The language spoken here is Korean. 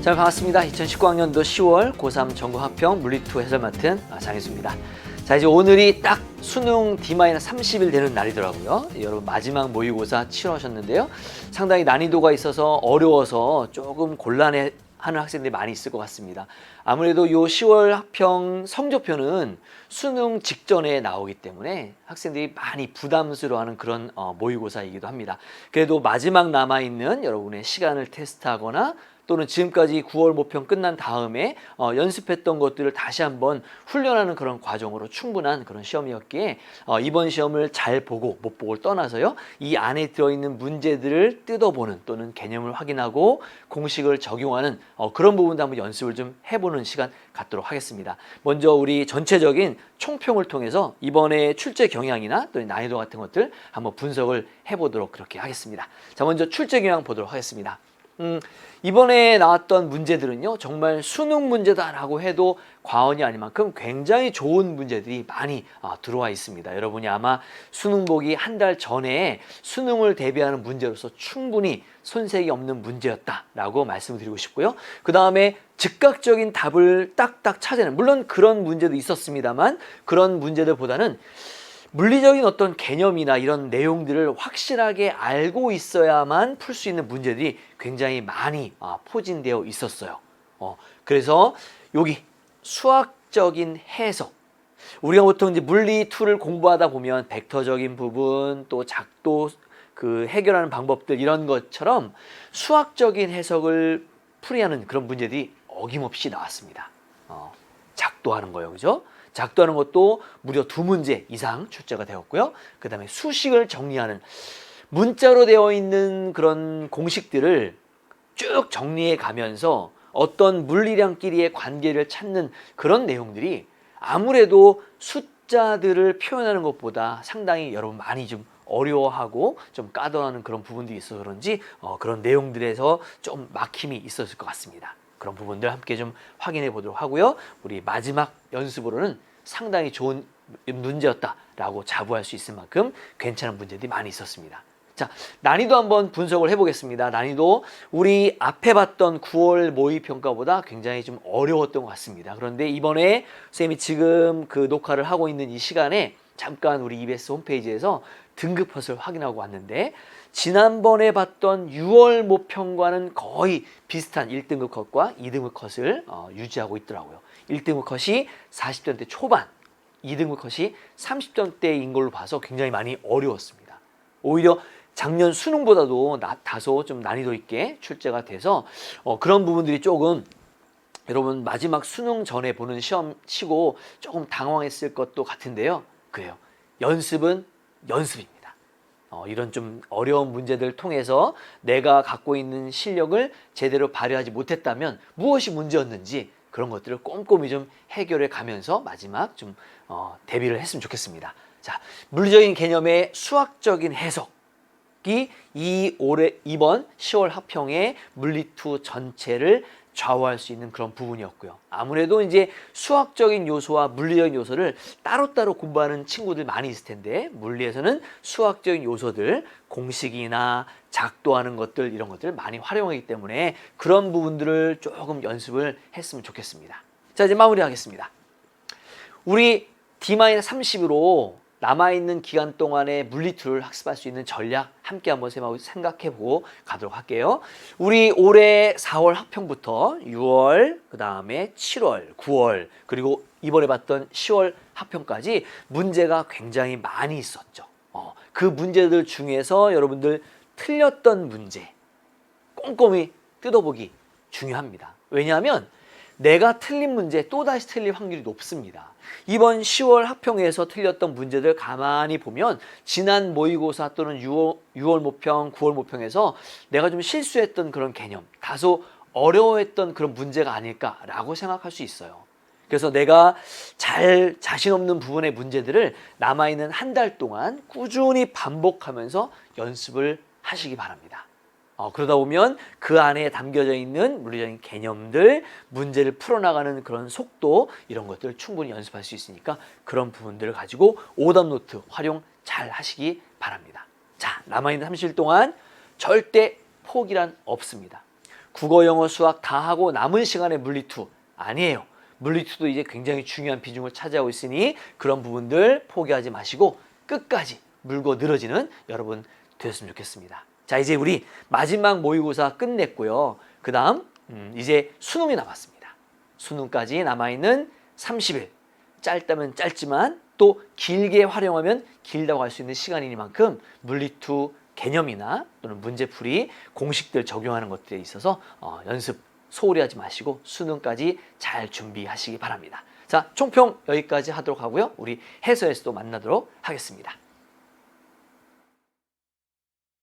자, 반갑습니다. 2019학년도 10월 고3 전국 합평 물리2 해설 맡은 장혜수입니다. 자, 이제 오늘이 딱 수능 D-30일 되는 날이더라고요. 여러분 마지막 모의고사 치러하셨는데요. 상당히 난이도가 있어서 어려워서 조금 곤란해 하는 학생들이 많이 있을 것 같습니다. 아무래도 요 10월 합평 성적표는 수능 직전에 나오기 때문에 학생들이 많이 부담스러워하는 그런 모의고사이기도 합니다. 그래도 마지막 남아있는 여러분의 시간을 테스트하거나 또는 지금까지 9월 모평 끝난 다음에 연습했던 것들을 다시 한번 훈련하는 그런 과정으로 충분한 그런 시험이었기에 이번 시험을 잘 보고 못 보고를 떠나서요, 이 안에 들어있는 문제들을 뜯어보는 또는 개념을 확인하고 공식을 적용하는 그런 부분도 한번 연습을 좀 해보는 시간 갖도록 하겠습니다. 먼저 우리 전체적인 총평을 통해서 이번에 출제 경향이나 또는 난이도 같은 것들 한번 분석을 해보도록 그렇게 하겠습니다. 자, 먼저 출제 경향 보도록 하겠습니다. 이번에 나왔던 문제들은요, 정말 수능 문제다라고 해도 과언이 아닐 만큼 굉장히 좋은 문제들이 많이 들어와 있습니다. 여러분이 아마 수능 보기 한 달 전에 수능을 대비하는 문제로서 충분히 손색이 없는 문제였다라고 말씀을 드리고 싶고요. 그 다음에 즉각적인 답을 딱딱 찾아내는, 물론 그런 문제도 있었습니다만 그런 문제들보다는 물리적인 어떤 개념이나 이런 내용들을 확실하게 알고 있어야만 풀 수 있는 문제들이 굉장히 많이 포진되어 있었어요. 그래서 여기 수학적인 해석, 우리가 보통 이제 물리2를 공부하다 보면 벡터적인 부분, 또 작도 그 해결하는 방법들 이런 것처럼 수학적인 해석을 풀이하는 그런 문제들이 어김없이 나왔습니다. 작도하는 거예요, 그죠? 작도하는 것도 무려 2문제 이상 출제가 되었고요. 그 다음에 수식을 정리하는, 문자로 되어 있는 그런 공식들을 쭉 정리해 가면서 어떤 물리량끼리의 관계를 찾는 그런 내용들이 아무래도 숫자들을 표현하는 것보다 상당히 여러분 많이 좀 어려워하고 좀 까다로운 그런 부분들이 있어서 그런지 그런 내용들에서 좀 막힘이 있었을 것 같습니다. 그런 부분들 함께 좀 확인해 보도록 하고요. 우리 마지막 연습으로는 상당히 좋은 문제였다라고 자부할 수 있을 만큼 괜찮은 문제들이 많이 있었습니다. 자, 난이도 한번 분석을 해보겠습니다. 난이도 우리 앞에 봤던 9월 모의평가보다 굉장히 좀 어려웠던 것 같습니다. 그런데 이번에 선생님이 지금 그 녹화를 하고 있는 이 시간에 잠깐 우리 EBS 홈페이지에서 등급 컷을 확인하고 왔는데, 지난번에 봤던 6월 모평과는 거의 비슷한 1등급 컷과 2등급 컷을 유지하고 있더라고요. 1등급 컷이 40점대 초반, 2등급 컷이 30점대인 걸로 봐서 굉장히 많이 어려웠습니다. 오히려 작년 수능보다도 다소 좀 난이도 있게 출제가 돼서 그런 부분들이 조금 여러분 마지막 수능 전에 보는 시험 치고 조금 당황했을 것도 같은데요. 그래요. 연습은 연습입니다. 이런 좀 어려운 문제들을 통해서 내가 갖고 있는 실력을 제대로 발휘하지 못했다면 무엇이 문제였는지 그런 것들을 꼼꼼히 좀 해결해 가면서 마지막 좀 대비를 했으면 좋겠습니다. 자, 물리적인 개념의 수학적인 해석이 이번 10월 합평의 물리2 전체를 좌우할 수 있는 그런 부분이었고요. 아무래도 이제 수학적인 요소와 물리적인 요소를 따로따로 공부하는 친구들 많이 있을 텐데, 물리에서는 수학적인 요소들, 공식이나 작도하는 것들 이런 것들을 많이 활용하기 때문에 그런 부분들을 조금 연습을 했으면 좋겠습니다. 자, 이제 마무리하겠습니다. 우리 D-30으로 남아있는 기간 동안에 물리2를 학습할 수 있는 전략 함께 한번 생각해보고 가도록 할게요. 우리 올해 4월 합평부터 6월, 그 다음에 7월, 9월, 그리고 이번에 봤던 10월 합평까지 문제가 굉장히 많이 있었죠. 그 문제들 중에서 여러분들 틀렸던 문제 꼼꼼히 뜯어보기 중요합니다. 왜냐하면 내가 틀린 문제 또다시 틀릴 확률이 높습니다. 이번 10월 합평에서 틀렸던 문제들 가만히 보면 지난 모의고사 또는 6월 모평, 9월 모평에서 내가 좀 실수했던 그런 개념, 다소 어려워했던 그런 문제가 아닐까라고 생각할 수 있어요. 그래서 내가 자신 없는 부분의 문제들을 남아있는 한 달 동안 꾸준히 반복하면서 연습을 하시기 바랍니다. 그러다 보면 그 안에 담겨져 있는 물리적인 개념들, 문제를 풀어나가는 그런 속도 이런 것들을 충분히 연습할 수 있으니까 그런 부분들을 가지고 오답노트 활용 잘 하시기 바랍니다. 자, 남아있는 30일 동안 절대 포기란 없습니다. 국어, 영어, 수학 다 하고 남은 시간에 물리2 아니에요. 물리2도 이제 굉장히 중요한 비중을 차지하고 있으니 그런 부분들 포기하지 마시고 끝까지 물고 늘어지는 여러분 되었으면 좋겠습니다. 자, 이제 우리 마지막 모의고사 끝냈고요. 그 다음 이제 수능이 남았습니다. 수능까지 남아있는 30일. 짧다면 짧지만 또 길게 활용하면 길다고 할 수 있는 시간이니만큼 물리2 개념이나 또는 문제풀이 공식들 적용하는 것들에 있어서 연습 소홀히 하지 마시고 수능까지 잘 준비하시기 바랍니다. 자, 총평 여기까지 하도록 하고요. 우리 해설에서도 만나도록 하겠습니다.